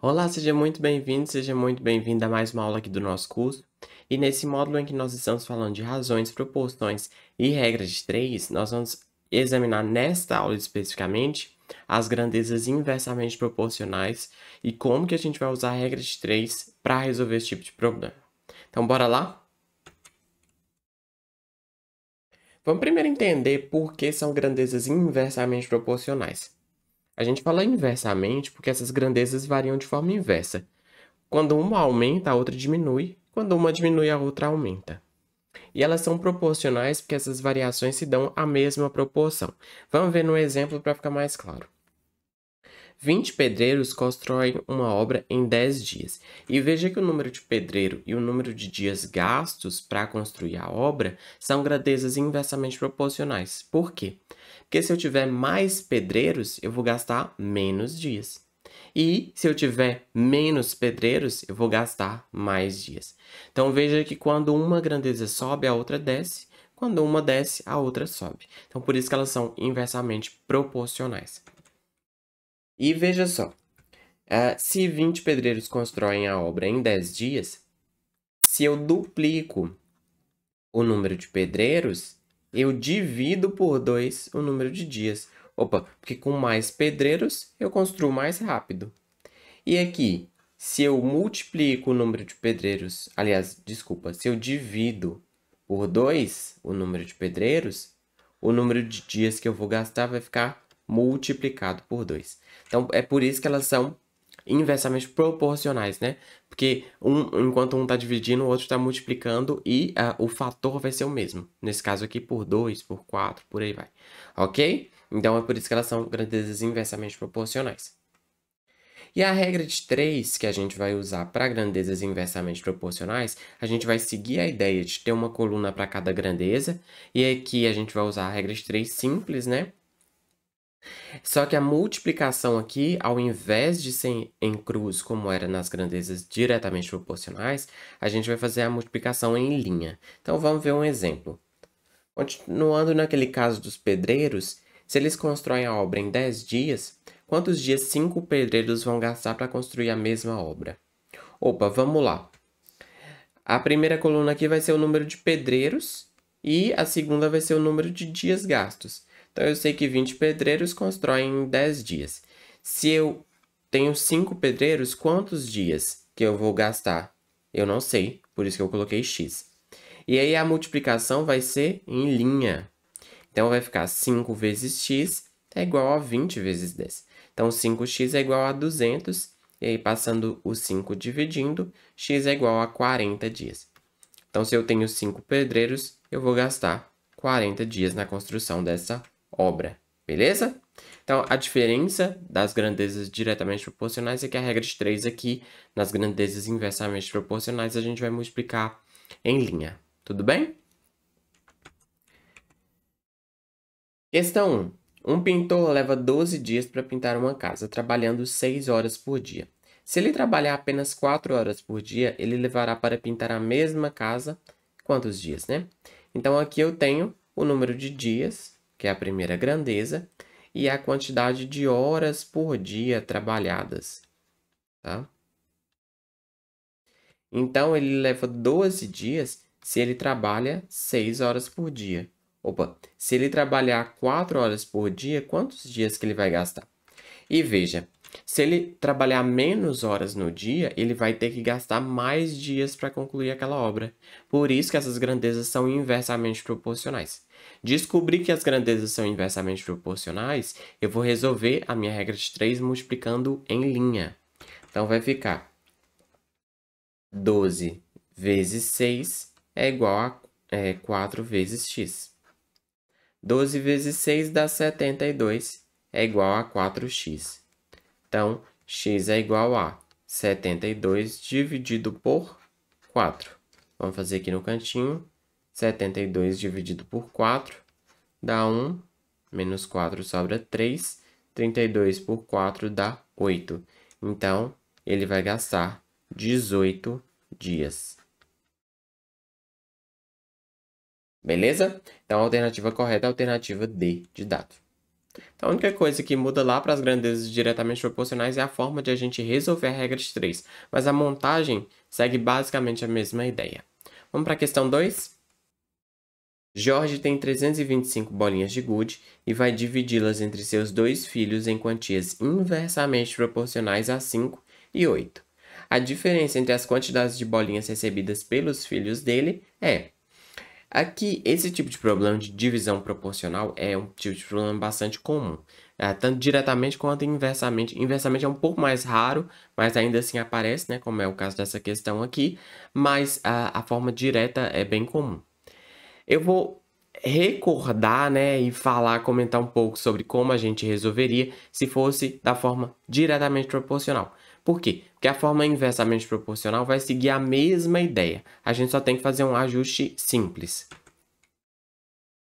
Olá, seja muito bem-vindo, seja muito bem-vinda a mais uma aula aqui do nosso curso. E nesse módulo em que nós estamos falando de razões, proporções e regras de três, nós vamos examinar nesta aula especificamente as grandezas inversamente proporcionais e como que a gente vai usar a regra de três para resolver esse tipo de problema. Então, bora lá? Vamos primeiro entender por que são grandezas inversamente proporcionais. A gente fala inversamente porque essas grandezas variam de forma inversa. Quando uma aumenta, a outra diminui. Quando uma diminui, a outra aumenta. E elas são proporcionais porque essas variações se dão à mesma proporção. Vamos ver no exemplo para ficar mais claro. 20 pedreiros constroem uma obra em 10 dias. E veja que o número de pedreiro e o número de dias gastos para construir a obra são grandezas inversamente proporcionais. Por quê? Porque se eu tiver mais pedreiros, eu vou gastar menos dias. E se eu tiver menos pedreiros, eu vou gastar mais dias. Então veja que quando uma grandeza sobe, a outra desce. Quando uma desce, a outra sobe. Então por isso que elas são inversamente proporcionais. E veja só, se 20 pedreiros constroem a obra em 10 dias, se eu duplico o número de pedreiros, eu divido por 2 o número de dias. Opa, porque com mais pedreiros eu construo mais rápido. E aqui, se eu multiplico o número de pedreiros, aliás, desculpa, se eu divido por 2 o número de pedreiros, o número de dias que eu vou gastar vai ficar multiplicado por 2. Então, é por isso que elas são inversamente proporcionais, né? Porque enquanto um está dividindo, o outro está multiplicando e o fator vai ser o mesmo. Nesse caso aqui, por 2, por 4, por aí vai. Ok? Então, é por isso que elas são grandezas inversamente proporcionais. E a regra de 3 que a gente vai usar para grandezas inversamente proporcionais, a gente vai seguir a ideia de ter uma coluna para cada grandeza, e aqui a gente vai usar a regra de 3 simples, né? Só que a multiplicação aqui, ao invés de ser em cruz, como era nas grandezas diretamente proporcionais, a gente vai fazer a multiplicação em linha. Então, vamos ver um exemplo. Continuando naquele caso dos pedreiros, se eles constroem a obra em 10 dias, quantos dias 5 pedreiros vão gastar para construir a mesma obra? Opa, vamos lá. A primeira coluna aqui vai ser o número de pedreiros e a segunda vai ser o número de dias gastos. Então, eu sei que 20 pedreiros constroem em 10 dias. Se eu tenho 5 pedreiros, quantos dias que eu vou gastar? Eu não sei, por isso que eu coloquei x. E aí, a multiplicação vai ser em linha. Então, vai ficar 5 vezes x é igual a 20 vezes 10. Então, 5x é igual a 200. E aí, passando o 5 dividindo, x é igual a 40 dias. Então, se eu tenho 5 pedreiros, eu vou gastar 40 dias na construção dessa obra. Beleza? Então, a diferença das grandezas diretamente proporcionais é que a regra de 3 aqui, nas grandezas inversamente proporcionais, a gente vai multiplicar em linha. Tudo bem? Questão 1. Um pintor leva 12 dias para pintar uma casa, trabalhando 6 horas por dia. Se ele trabalhar apenas 4 horas por dia, ele levará para pintar a mesma casa quantos dias, né? Então, aqui eu tenho o número de dias, que é a primeira grandeza, e a quantidade de horas por dia trabalhadas, tá? Então, ele leva 12 dias se ele trabalha 6 horas por dia. Opa, se ele trabalhar 4 horas por dia, quantos dias que ele vai gastar? E veja, se ele trabalhar menos horas no dia, ele vai ter que gastar mais dias para concluir aquela obra. Por isso que essas grandezas são inversamente proporcionais. Descobrir que as grandezas são inversamente proporcionais, eu vou resolver a minha regra de 3 multiplicando em linha. Então, vai ficar 12 vezes 6 é igual a 4 vezes x. 12 vezes 6 dá 72, é igual a 4x. Então, x é igual a 72 dividido por 4. Vamos fazer aqui no cantinho. 72 dividido por 4 dá 1, menos 4 sobra 3. 32 por 4 dá 8. Então, ele vai gastar 18 dias. Beleza? Então, a alternativa correta é a alternativa D de dado. Então, a única coisa que muda lá para as grandezas diretamente proporcionais é a forma de a gente resolver a regra de 3. Mas a montagem segue basicamente a mesma ideia. Vamos para a questão 2? Jorge tem 325 bolinhas de gude e vai dividi-las entre seus dois filhos em quantias inversamente proporcionais a 5 e 8. A diferença entre as quantidades de bolinhas recebidas pelos filhos dele é... Aqui, esse tipo de problema de divisão proporcional é um tipo de problema bastante comum, tanto diretamente quanto inversamente. Inversamente é um pouco mais raro, mas ainda assim aparece, né, como é o caso dessa questão aqui, mas a forma direta é bem comum. Eu vou recordar, né, e comentar um pouco sobre como a gente resolveria se fosse da forma diretamente proporcional. Por quê? Porque a forma inversamente proporcional vai seguir a mesma ideia. A gente só tem que fazer um ajuste simples.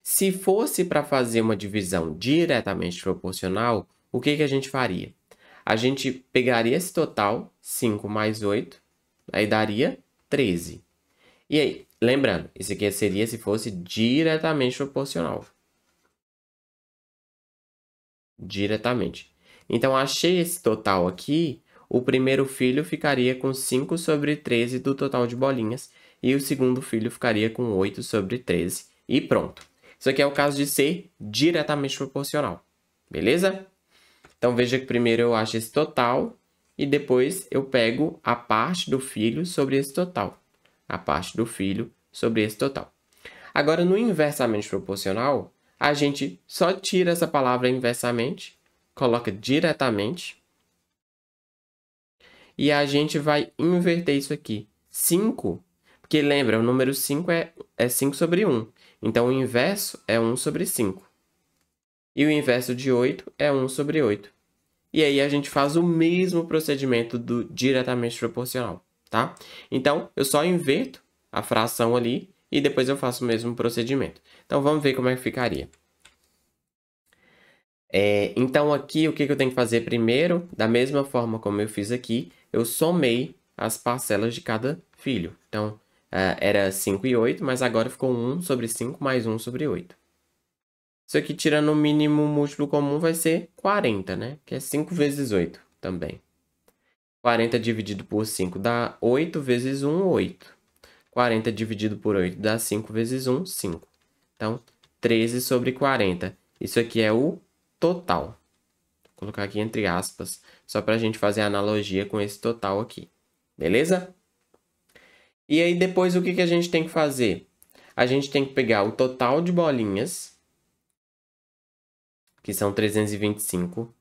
Se fosse para fazer uma divisão diretamente proporcional, o que a gente faria? A gente pegaria esse total, 5 mais 8, aí daria 13. E aí, lembrando, isso aqui seria se fosse diretamente proporcional. Diretamente. Então, achei esse total aqui. O primeiro filho ficaria com 5 sobre 13 do total de bolinhas. E o segundo filho ficaria com 8 sobre 13. E pronto. Isso aqui é o caso de ser diretamente proporcional. Beleza? Então, veja que primeiro eu acho esse total. E depois eu pego a parte do filho sobre esse total. A parte do filho sobre esse total. Agora, no inversamente proporcional, a gente só tira essa palavra inversamente, coloca diretamente, e a gente vai inverter isso aqui. 5, porque lembra, o número 5 é 5 sobre 1. Então, o inverso é 1 sobre 5. E o inverso de 8 é 1 sobre 8. E aí, a gente faz o mesmo procedimento do diretamente proporcional, tá? Então, eu só inverto a fração ali e depois eu faço o mesmo procedimento. Então, vamos ver como é que ficaria. Então, aqui, o que eu tenho que fazer primeiro? Da mesma forma como eu fiz aqui, eu somei as parcelas de cada filho. Então, era 5 e 8, mas agora ficou 1 sobre 5 mais 1 sobre 8. Isso aqui, tirando o mínimo múltiplo comum, vai ser 40, né? Que é 5 vezes 8 também. 40 dividido por 5 dá 8 vezes 1, 8. 40 dividido por 8 dá 5 vezes 1, 5. Então, 13 sobre 40. Isso aqui é o total. Vou colocar aqui entre aspas, só para a gente fazer a analogia com esse total aqui. Beleza? E aí, depois, o que a gente tem que fazer? A gente tem que pegar o total de bolinhas, que são 325,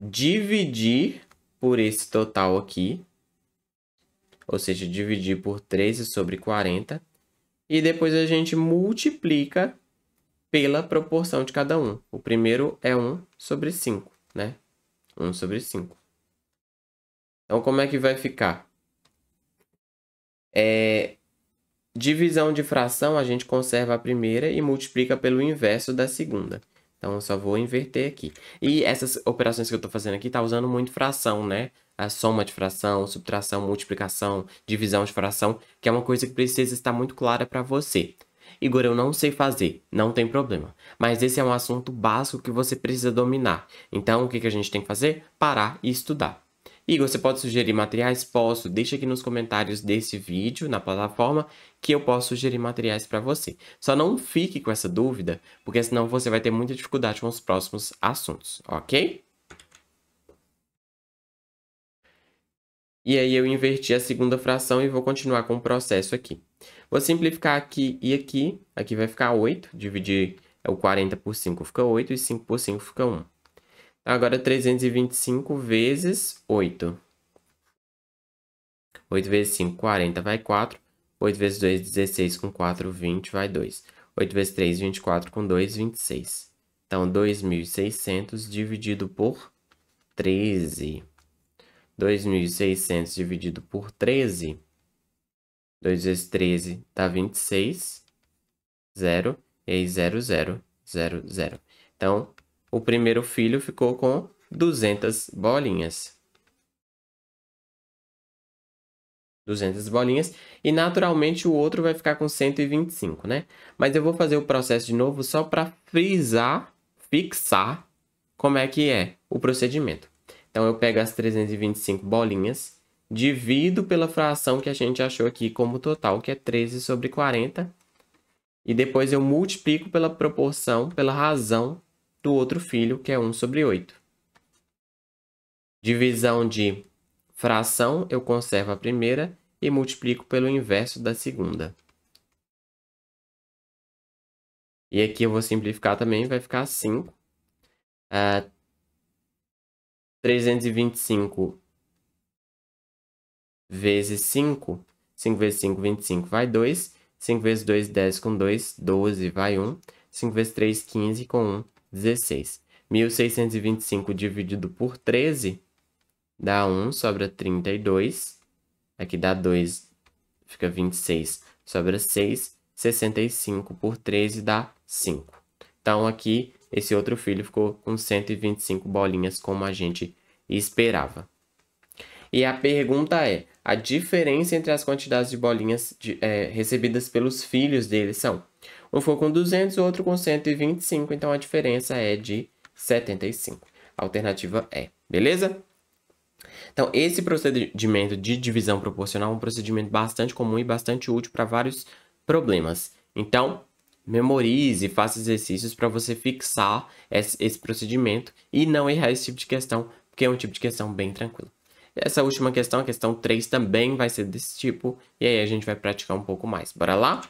dividir por esse total aqui, ou seja, dividir por 13 sobre 40, e depois a gente multiplica pela proporção de cada um. O primeiro é 1 sobre 5, né? 1 sobre 5. Então, como é que vai ficar? Divisão de fração, a gente conserva a primeira e multiplica pelo inverso da segunda. Então, eu só vou inverter aqui. E essas operações que eu estou fazendo aqui tá usando muito fração, né? A soma de fração, subtração, multiplicação, divisão de fração, que é uma coisa que precisa estar muito clara para você. Igor, eu não sei fazer, não tem problema. Mas esse é um assunto básico que você precisa dominar. Então, o que a gente tem que fazer? Parar e estudar. Igor, você pode sugerir materiais? Posso. Deixa aqui nos comentários desse vídeo, na plataforma, que eu posso sugerir materiais para você. Só não fique com essa dúvida, porque senão você vai ter muita dificuldade com os próximos assuntos, ok? E aí eu inverti a segunda fração e vou continuar com o processo aqui. Vou simplificar aqui e aqui. Aqui vai ficar 8. Dividir o 40 por 5 fica 8 e 5 por 5 fica 1. Agora, 325 vezes 8. 8 vezes 5, 40, vai 4. 8 vezes 2, 16, com 4, 20, vai 2. 8 vezes 3, 24, com 2, 26. Então, 2.600 dividido por 13. 2.600 dividido por 13. 2 vezes 13 dá 26. 0. E aí, 0, 0, 0, 0. Então, o primeiro filho ficou com 200 bolinhas. 200 bolinhas. E, naturalmente, o outro vai ficar com 125, né? Mas eu vou fazer o processo de novo só para frisar fixar como é que é o procedimento. Então, eu pego as 325 bolinhas, divido pela fração que a gente achou aqui como total, que é 13 sobre 40. E depois eu multiplico pela proporção, pela razão do outro filho, que é 1 sobre 8. Divisão de fração, eu conservo a primeira e multiplico pelo inverso da segunda. E aqui eu vou simplificar também, vai ficar 5. 325 vezes 5. 5 vezes 5, 25, vai 2. 5 vezes 2, 10 com 2, 12, vai 1. 5 vezes 3, 15 com 1, 16. 1.625 dividido por 13 dá 1, sobra 32. Aqui dá 2, fica 26, sobra 6. 65 por 13 dá 5. Então, aqui, esse outro filho ficou com 125 bolinhas, como a gente esperava. E a pergunta é, a diferença entre as quantidades de bolinhas recebidas pelos filhos deles são? Um foi com 200, o outro com 125, então a diferença é de 75. A alternativa é, beleza? Então, esse procedimento de divisão proporcional é um procedimento bastante comum e bastante útil para vários problemas. Então, memorize, faça exercícios para você fixar esse procedimento e não errar esse tipo de questão, porque é um tipo de questão bem tranquilo. Essa última questão, a questão 3, também vai ser desse tipo, e aí a gente vai praticar um pouco mais. Bora lá?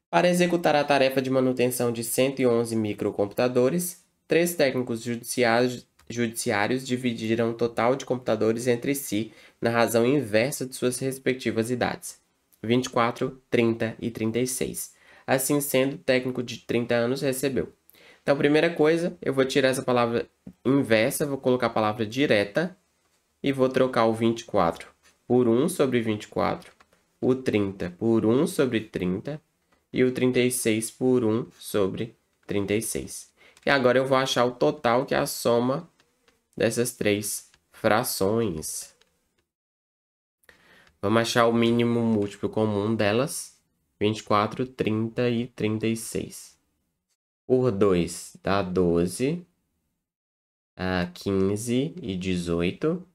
Para executar a tarefa de manutenção de 111 microcomputadores, 3 técnicos judiciários dividiram o total de computadores entre si na razão inversa de suas respectivas idades, 24, 30 e 36. Assim sendo, o técnico de 30 anos recebeu. Então, primeira coisa, eu vou tirar essa palavra inversa, vou colocar a palavra direta e vou trocar o 24 por 1 sobre 24, o 30 por 1 sobre 30 e o 36 por 1 sobre 36. E agora eu vou achar o total, que é a soma dessas 3 frações. Vamos achar o mínimo múltiplo comum delas, 24, 30 e 36. Por 2 dá 12, 15 e 18.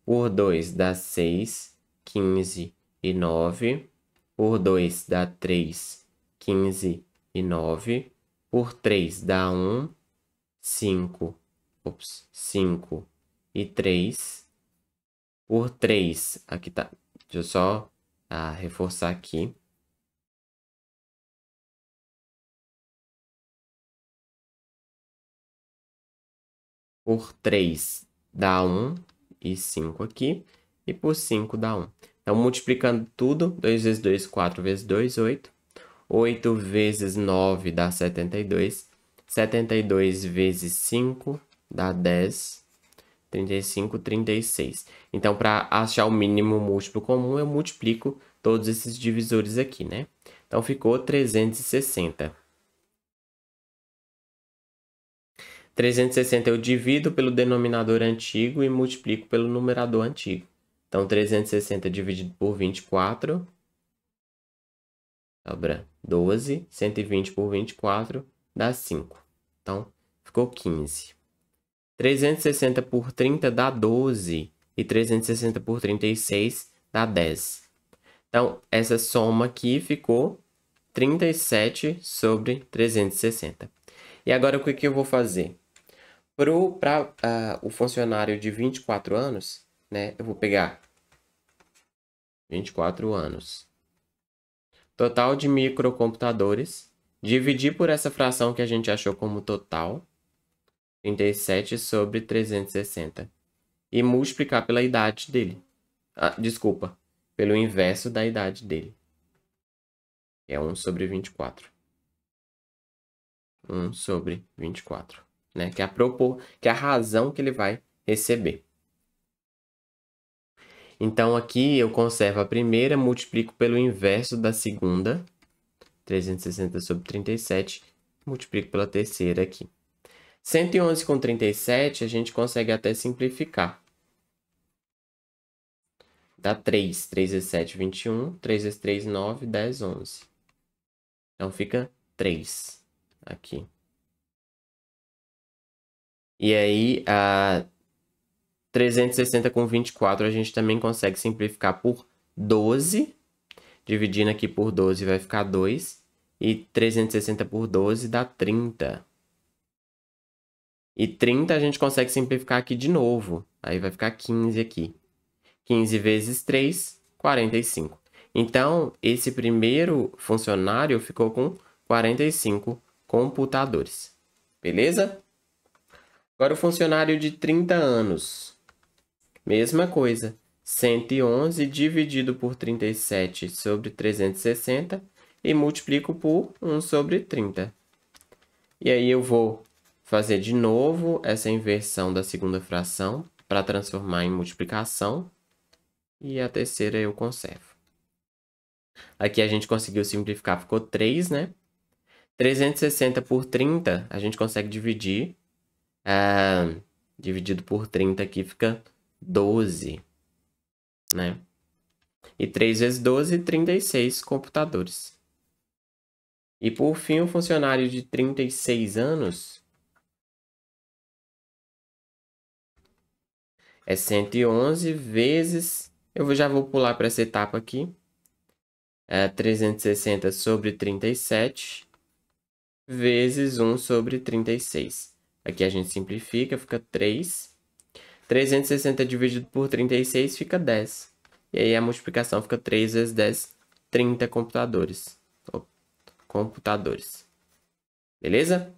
Por 2 dá 6, 15 e 9. Por 2 dá 3, 15 e 9. Por 3 dá 1, 5 e 3. Por 3, aqui tá, deixa eu só reforçar aqui. Por 3 dá 1 e 5 aqui. E por 5 dá 1. Então, multiplicando tudo, 2 vezes 2, 4 vezes 2, 8. 8 vezes 9 dá 72. 72 vezes 5 dá 10. 35, 36. Então, para achar o mínimo múltiplo comum, eu multiplico todos esses divisores aqui, né? Então, ficou 360. 360 eu divido pelo denominador antigo e multiplico pelo numerador antigo. Então, 360 dividido por 24, sobra 12. 120 por 24 dá 5. Então, ficou 15. 360 por 30 dá 12. E 360 por 36 dá 10. Então, essa soma aqui ficou 37 sobre 360. E agora, o que eu vou fazer? Para o funcionário de 24 anos, né, eu vou pegar 24 anos. Total de microcomputadores, dividir por essa fração que a gente achou como total, 37 sobre 360. E multiplicar pela idade dele. Desculpa, pelo inverso da idade dele. Que é 1 sobre 24. 1 sobre 24. Né? Que é a razão que ele vai receber. Então, aqui eu conservo a primeira, multiplico pelo inverso da segunda, 360 sobre 37, multiplico pela terceira aqui. 111 com 37, a gente consegue até simplificar. Dá 3. 3 vezes 7, 21. 3 vezes 3, 9. 10, 11. Então, fica 3. Aqui. E aí, 360 com 24, a gente também consegue simplificar por 12. Dividindo aqui por 12 vai ficar 2. E 360 por 12 dá 30. E 30 a gente consegue simplificar aqui de novo. Aí vai ficar 15 aqui. 15 vezes 3, 45. Então, esse primeiro funcionário ficou com 45 computadores. Beleza? Agora o funcionário de 30 anos. Mesma coisa. 111 dividido por 37 sobre 360 e multiplico por 1 sobre 30. E aí eu vou fazer de novo essa inversão da segunda fração para transformar em multiplicação. E a terceira eu conservo. Aqui a gente conseguiu simplificar, ficou 3, né? 360 por 30, a gente consegue dividir. Dividido por 30 aqui fica 12, né? E 3 vezes 12, 36 computadores. E por fim, o funcionário de 36 anos é 111 vezes... Eu já vou pular para essa etapa aqui. 360 sobre 37 vezes 1 sobre 36. Aqui a gente simplifica, fica 3. 360 dividido por 36 fica 10. E aí a multiplicação fica 3 vezes 10, 30 computadores. Beleza?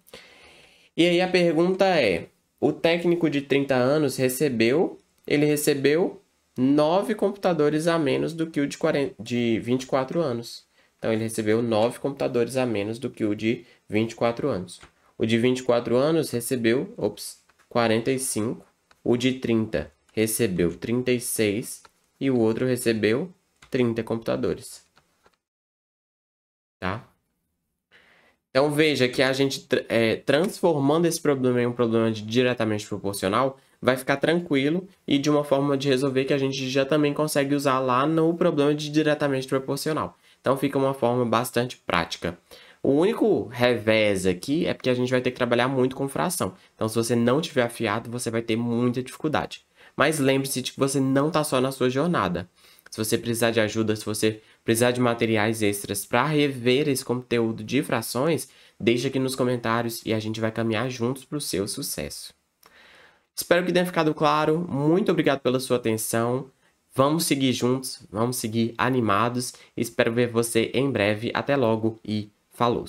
E aí a pergunta é, o técnico de 30 anos recebeu 9 computadores a menos do que o de 24 anos. Então, ele recebeu 9 computadores a menos do que o de 24 anos. O de 24 anos recebeu 45. O de 30 recebeu 36. E o outro recebeu 30 computadores. Tá? Então, veja que a gente, transformando esse problema em um problema de diretamente proporcional, vai ficar tranquilo e de uma forma de resolver que a gente já também consegue usar lá no problema de diretamente proporcional. Então, fica uma forma bastante prática. O único revés aqui é porque a gente vai ter que trabalhar muito com fração. Então, se você não tiver afiado, você vai ter muita dificuldade. Mas lembre-se de que você não está só na sua jornada. Se você precisar de ajuda, se você precisar de materiais extras para rever esse conteúdo de frações, deixa aqui nos comentários e a gente vai caminhar juntos para o seu sucesso. Espero que tenha ficado claro. Muito obrigado pela sua atenção. Vamos seguir juntos, vamos seguir animados. Espero ver você em breve. Até logo e falou!